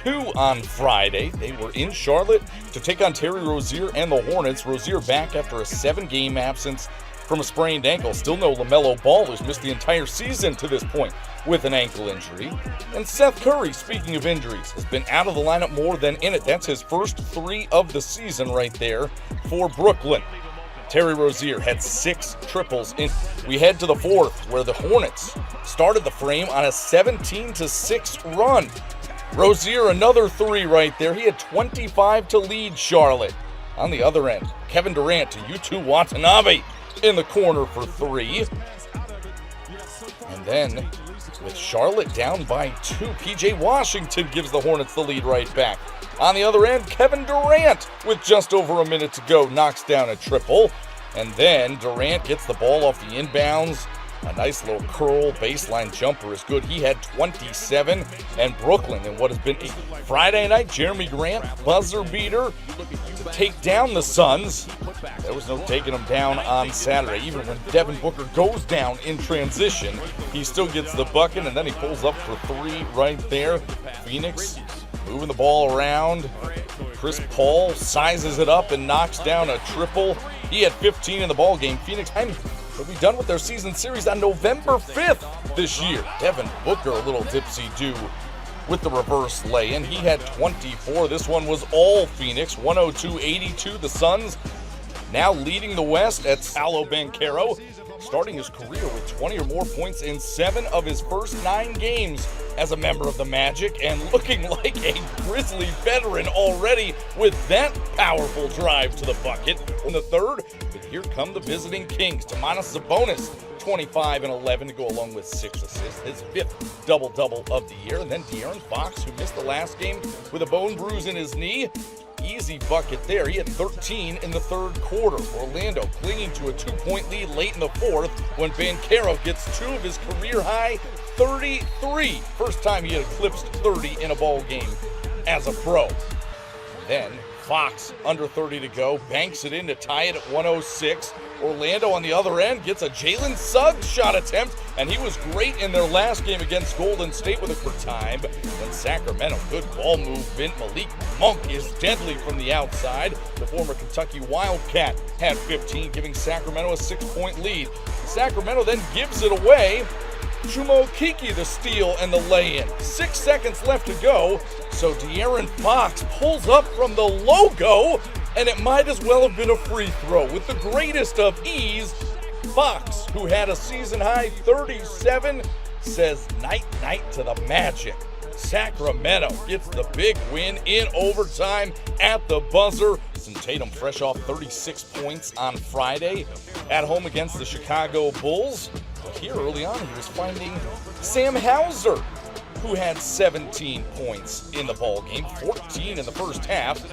2 on Friday. They were in Charlotte to take on Terry Rozier and the Hornets. Rozier back after a 7-game absence from a sprained ankle. Still no LaMelo Ball, who's missed the entire season to this point with an ankle injury. And Seth Curry, speaking of injuries, has been out of the lineup more than in it. That's his first 3 of the season right there for Brooklyn. Terry Rozier had 6 triples in. We head to the fourth, where the Hornets started the frame on a 17-6 run. Rozier, another 3 right there. He had 25 to lead Charlotte. On the other end, Kevin Durant to Yuta Watanabe in the corner for 3. And then, with Charlotte down by 2, PJ Washington gives the Hornets the lead right back. On the other end, Kevin Durant, with just over a minute to go, knocks down a triple. And then Durant gets the ball off the inbounds. A nice little curl baseline jumper is good. He had 27. And Brooklyn, in what has been a Friday night Jeremy Grant buzzer beater to take down the Suns. There was no taking them down on Saturday. Even when Devin Booker goes down in transition, he still gets the bucket, and then he pulls up for 3 right there. Phoenix moving the ball around. Chris Paul sizes it up and knocks down a triple. He had 15 in the ball game. Phoenix will be done with their season series on November 5th this year. Devin Booker a little dipsy-do with the reverse lay-in. He had 24. This one was all Phoenix, 102-82. The Suns now leading the West at Paolo Banchero, starting his career with 20 or more points in 7 of his first 9 games as a member of the Magic, and looking like a Grizzly veteran already with that powerful drive to the bucket in the third. But here come the visiting Kings. Domantas Sabonis, 25 and 11 to go along with 6 assists, his 5th double-double of the year. And then De'Aaron Fox, who missed the last game with a bone bruise in his knee. Easy bucket there. He had 13 in the third quarter. Orlando clinging to a 2-point lead late in the fourth when Banchero gets 2 of his career-high 33. First time he had eclipsed 30 in a ball game as a pro. Then Fox, under 30 to go, banks it in to tie it at 106. Orlando on the other end gets a Jalen Suggs shot attempt, and he was great in their last game against Golden State with a quick time. Then Sacramento, good ball movement. Malik Monk is deadly from the outside. The former Kentucky Wildcat had 15, giving Sacramento a 6-point lead. Sacramento then gives it away. Chuma Okeke the steal and the lay-in. 6 seconds left to go, so De'Aaron Fox pulls up from the logo, and it might as well have been a free throw. With the greatest of ease, Fox, who had a season-high 37, says night-night to the Magic. Sacramento gets the big win in overtime at the buzzer. Tatum fresh off 36 points on Friday at home against the Chicago Bulls. But here early on, he was finding Sam Hauser, who had 17 points in the ball game, 14 in the first half.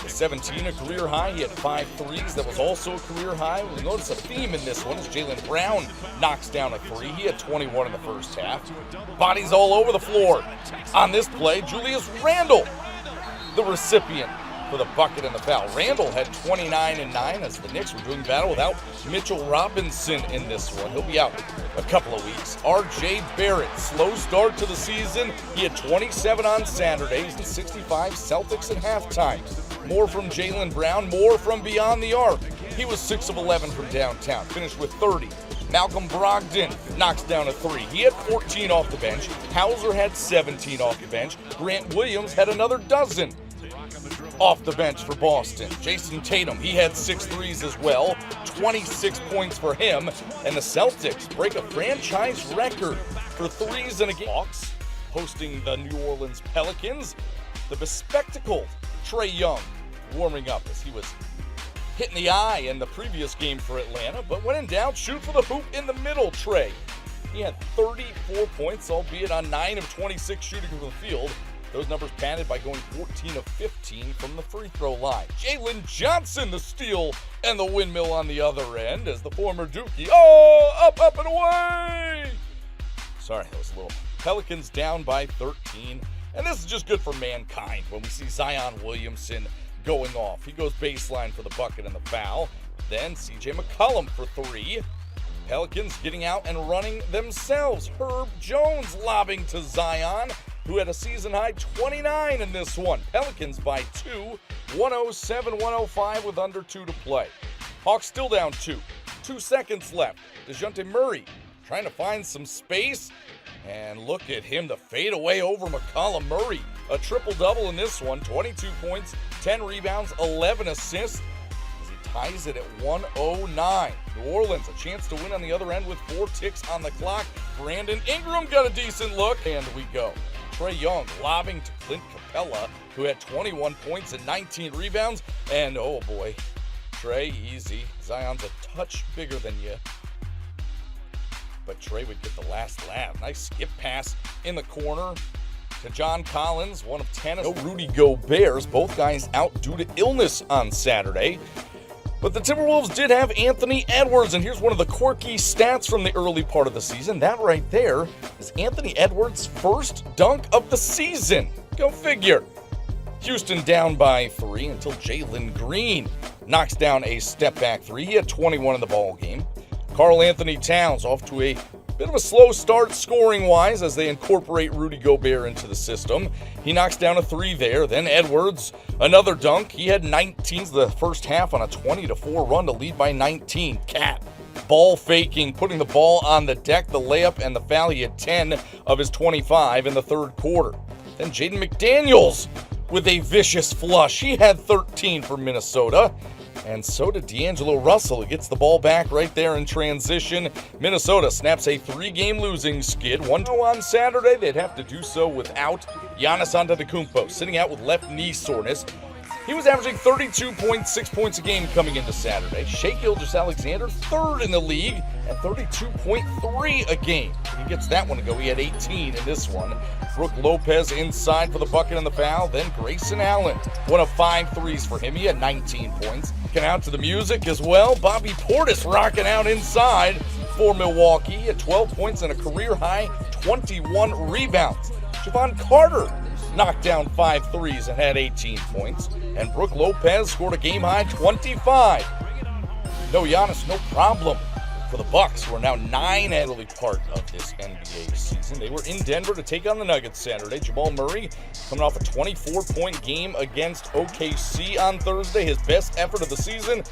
17, a career high. He had 5 threes. That was also a career high. We'll notice a theme in this one as Jaylen Brown knocks down a 3. He had 21 in the first half. Bodies all over the floor. On this play, Julius Randle, the recipient for the bucket and the foul. Randle had 29 and 9 as the Knicks were doing battle without Mitchell Robinson in this one. He'll be out a couple of weeks. R.J. Barrett, slow start to the season. He had 27 on Saturdays and 65 Celtics at halftime. More from Jaylen Brown, more from beyond the arc. He was 6 of 11 from downtown, finished with 30. Malcolm Brogdon knocks down a 3. He had 14 off the bench. Hauser had 17 off the bench. Grant Williams had another dozen off the bench for Boston. Jason Tatum, he had 6 threes as well, 26 points for him, and the Celtics break a franchise record for threes in a game. Hawks hosting the New Orleans Pelicans. The bespectacled Trae Young warming up as he was hitting the eye in the previous game for Atlanta, but when in doubt, shoot for the hoop in the middle, Trae. He had 34 points, albeit on 9 of 26 shooting from the field. Those numbers padded by going 14 of 15 from the free throw line. Jalen Johnson, the steal and the windmill on the other end as the former Dookie. Oh, up and away! Sorry, that was a little. Pelicans down by 13. And this is just good for mankind when we see Zion Williamson going off. He goes baseline for the bucket and the foul. Then C.J. McCollum for 3. Pelicans getting out and running themselves. Herb Jones lobbing to Zion. who had a season-high 29 in this one. Pelicans by 2, 107-105 with under 2 to play. Hawks still down 2. 2 seconds left. DeJounte Murray trying to find some space. And look at him, the fadeaway over McCollum Murray. A triple-double in this one, 22 points, 10 rebounds, 11 assists. As he ties it at 109. New Orleans, a chance to win on the other end with 4 ticks on the clock. Brandon Ingram got a decent look, and we go. Trae Young lobbing to Clint Capella, who had 21 points and 19 rebounds. And oh boy, Trae, easy. Zion's a touch bigger than you. But Trae would get the last laugh. Nice skip pass in the corner to John Collins, 1 of 10. No Rudy Gobert, both guys out due to illness on Saturday. But the Timberwolves did have Anthony Edwards, and here's one of the quirky stats from the early part of the season. That right there is Anthony Edwards' first dunk of the season. Go figure. Houston down by 3 until Jalen Green knocks down a step-back 3. He had 21 in the ball game. Karl Anthony Towns off to a bit of a slow start scoring-wise as they incorporate Rudy Gobert into the system. He knocks down a 3 there. Then Edwards, another dunk. He had 19s the first half on a 20-4 run to lead by 19. Cat, ball faking, putting the ball on the deck, the layup, and the foul. He had 10 of his 25 in the third quarter. Then Jaden McDaniels with a vicious flush. He had 13 for Minnesota. And so did D'Angelo Russell. He gets the ball back right there in transition. Minnesota snaps a 3-game losing skid. 1-0 on Saturday. They'd have to do so without Giannis Antetokounmpo, sitting out with left knee soreness. He was averaging 32.6 points a game coming into Saturday. Shai Gilgeous-Alexander, 3rd in the league at 32.3 a game. He gets that one to go. He had 18 in this one. Brook Lopez inside for the bucket and the foul. Then Grayson Allen, 1 of 5 threes for him. He had 19 points. Rocking out to the music as well. Bobby Portis rocking out inside for Milwaukee. He had 12 points and a career-high 21 rebounds. Javon Carter knocked down 5 threes and had 18 points. And Brook Lopez scored a game-high 25. No Giannis, no problem for the Bucks, who are now 9 early part of this NBA season. They were in Denver to take on the Nuggets Saturday. Jamal Murray coming off a 24-point game against OKC on Thursday, his best effort of the season.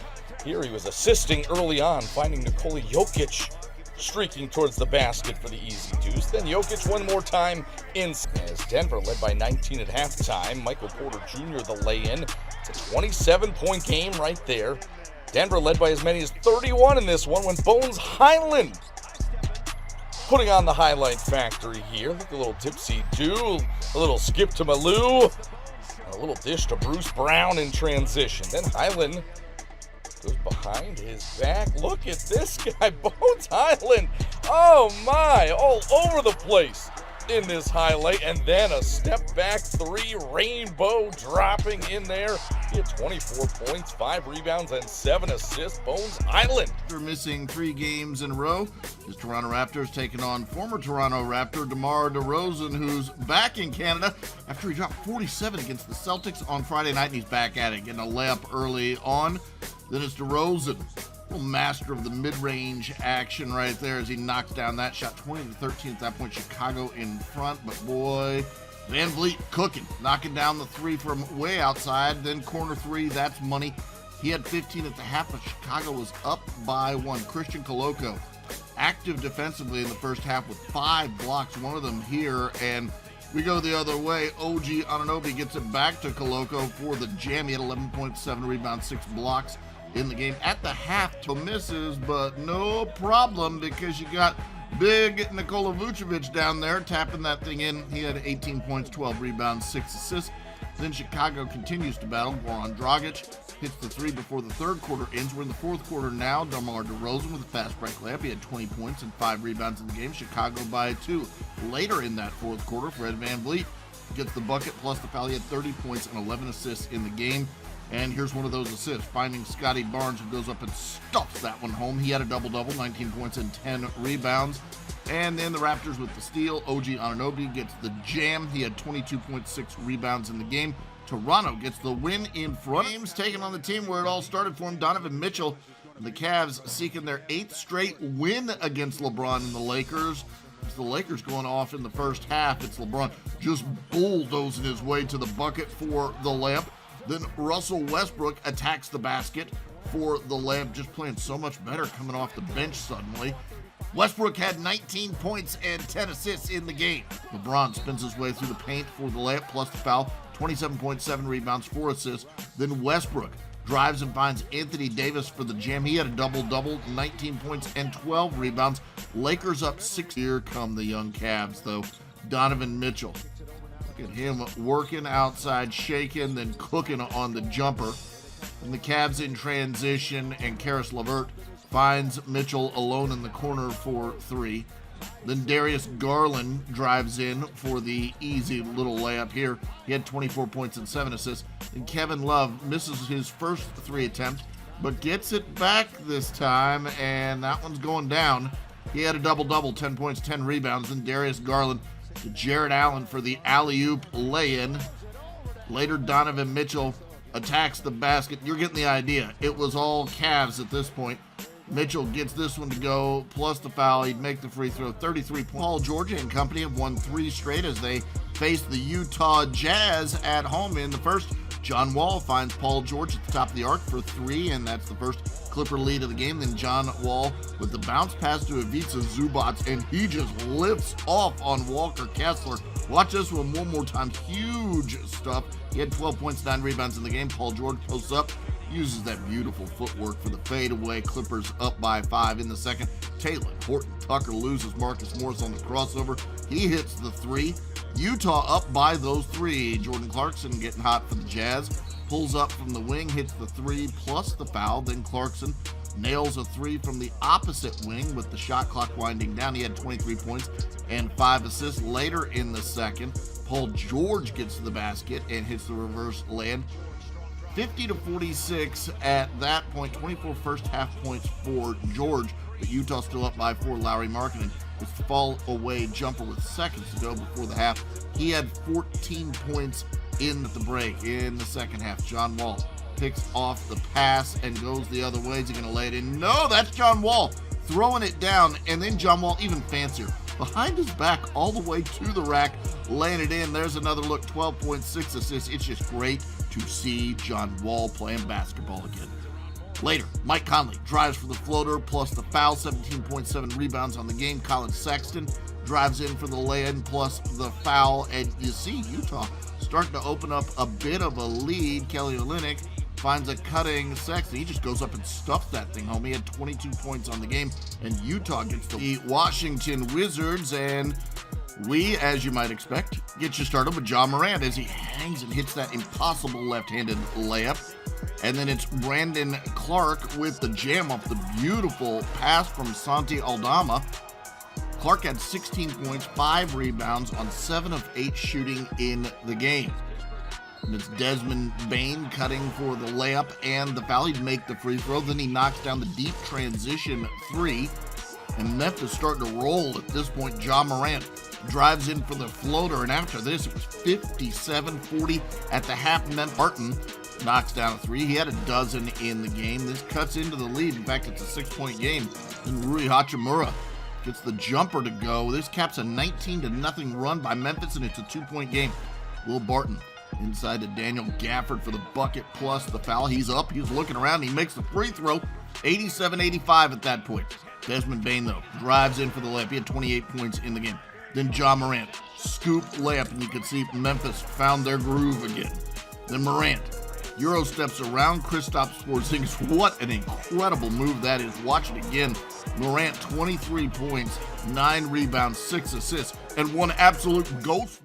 Here he was assisting early on, finding Nikola Jokic streaking towards the basket for the easy deuce. Then Jokic one more time in as Denver led by 19 at halftime. Michael Porter Jr. the lay-in. It's a 27-point game right there. Denver led by as many as 31 in this one when Bones Highland putting on the highlight factory here. Look, a little dipsy-do, a little skip to Malou, a little dish to Bruce Brown in transition. Then Highland goes behind his back. Look at this guy, Bones Highland. Oh my, all over the place in this highlight. And then a step back 3, rainbow dropping in there. He had 24 points, 5 rebounds, and 7 assists. Bones Highland. After missing 3 games in a row, his Toronto Raptors taking on former Toronto Raptor DeMar DeRozan, who's back in Canada after he dropped 47 against the Celtics on Friday night, and he's back at it, getting a layup early on. Then it's DeRozan, little master of the mid-range action right there as he knocks down that shot. 20-13 at that point, Chicago in front, but boy, Van Vliet cooking, knocking down the 3 from way outside. Then corner 3, that's money. He had 15 at the half, but Chicago was up by 1. Christian Koloko, active defensively in the first half with 5 blocks, one of them here, and we go the other way. OG Anunoby gets it back to Koloko for the jam. He had 11 points, 7 rebounds, 6 blocks in the game. At the half, to misses, but no problem because you got big Nikola Vucevic down there tapping that thing in. He had 18 points, 12 rebounds, 6 assists. Then Chicago continues to battle. Goran Dragic hits the 3 before the third quarter ends. We're in the fourth quarter now. DeMar DeRozan with a fast break layup. He had 20 points and 5 rebounds in the game. Chicago by 2. Later in that fourth quarter, Fred VanVleet gets the bucket plus the foul. He had 30 points and 11 assists in the game. And here's one of those assists, finding Scotty Barnes, who goes up and stuffs that one home. He had a double-double, 19 points and 10 rebounds. And then the Raptors with the steal. OG Anunoby gets the jam. He had 22.6 rebounds in the game. Toronto gets the win in front. Games taken on the team where it all started for him. Donovan Mitchell and the Cavs seeking their 8th straight win against LeBron and the Lakers. It's the Lakers going off in the first half. It's LeBron just bulldozing his way to the bucket for the layup. Then Russell Westbrook attacks the basket for the layup, just playing so much better coming off the bench suddenly. Westbrook had 19 points and 10 assists in the game. LeBron spins his way through the paint for the layup plus the foul, 27.7 rebounds, 4 assists. Then Westbrook drives and finds Anthony Davis for the jam. He had a double-double, 19 points and 12 rebounds. Lakers up 6. Here come the young Cavs, though. Donovan Mitchell. Look at him working outside, shaking, then cooking on the jumper. And the Cavs in transition, and Karis LeVert finds Mitchell alone in the corner for 3. Then Darius Garland drives in for the easy little layup here. He had 24 points and 7 assists. And Kevin Love misses his first 3 attempts, but gets it back this time, and that one's going down. He had a double-double, 10 points, 10 rebounds. And Darius Garland to Jared Allen for the alley-oop lay-in. Later, Donovan Mitchell attacks the basket. You're getting the idea. It was all Cavs at this point. Mitchell gets this one to go, plus the foul. He'd make the free throw. 33 points. Paul George and company have won 3 straight as they face the Utah Jazz at home. In the first, John Wall finds Paul George at the top of the arc for 3, and that's the first Clipper lead of the game. Then John Wall with the bounce pass to Ivica Zubac, and he just lifts off on Walker Kessler. Watch this one more time. Huge stuff. He had 12 points, 9 rebounds in the game. Paul George posts up, uses that beautiful footwork for the fadeaway. Clippers up by 5 in the second. Taylor Horton Tucker loses Marcus Morris on the crossover. He hits the 3. Utah up by those 3. Jordan Clarkson getting hot for the Jazz. Pulls up from the wing, hits the 3 plus the foul. Then Clarkson nails a 3 from the opposite wing with the shot clock winding down. He had 23 points and 5 assists. Later in the second, Paul George gets to the basket and hits the reverse lay-in. 50-46 at that point. 24 first half points for George, but Utah still up by 4. Lauri Markkanen with the fall away jumper with seconds to go before the half. He had 14 points in the break. In the second half, John Wall picks off the pass and goes the other way. Is he going to lay it in? No, that's John Wall throwing it down, and then John Wall even fancier, behind his back all the way to the rack, laying it in. There's another look, 12.6 assists. It's just great to see John Wall playing basketball again. Later, Mike Conley drives for the floater plus the foul, 17.7 rebounds on the game. Colin Sexton drives in for the lay-in plus the foul, and you see Utah starting to open up a bit of a lead. Kelly Olynyk finds a cutting Sexton. He just goes up and stuffs that thing home. He had 22 points on the game, and Utah gets the Washington Wizards, and we, as you might expect, get you started with Ja Morant as he hangs and hits that impossible left-handed layup. And then it's Brandon Clark with the jam off the beautiful pass from Santi Aldama. Clark had 16 points, 5 rebounds on 7 of 8 shooting in the game. And it's Desmond Bane cutting for the layup and the foul. He'd make the free throw. Then he knocks down the deep transition 3. And Memphis starting to roll at this point. Ja Morant drives in for the floater. And after this, it was 57-40 at the half. Barton knocks down a 3. He had a dozen in the game. This cuts into the lead. In fact, it's a 6-point game. And Rui Hachimura gets the jumper to go. This caps a 19-0 run by Memphis, and it's a 2-point game. Will Barton inside to Daniel Gafford for the bucket plus the foul. He's up. He's looking around. He makes the free throw. 87-85 at that point. Desmond Bane, though, drives in for the layup. He had 28 points in the game. Then Ja Morant, scoop layup, and you can see Memphis found their groove again. Then Morant Euro steps around Kristaps Porzingis. What an incredible move that is. Watch it again. Morant, 23 points, 9 rebounds, 6 assists, and one absolute ghost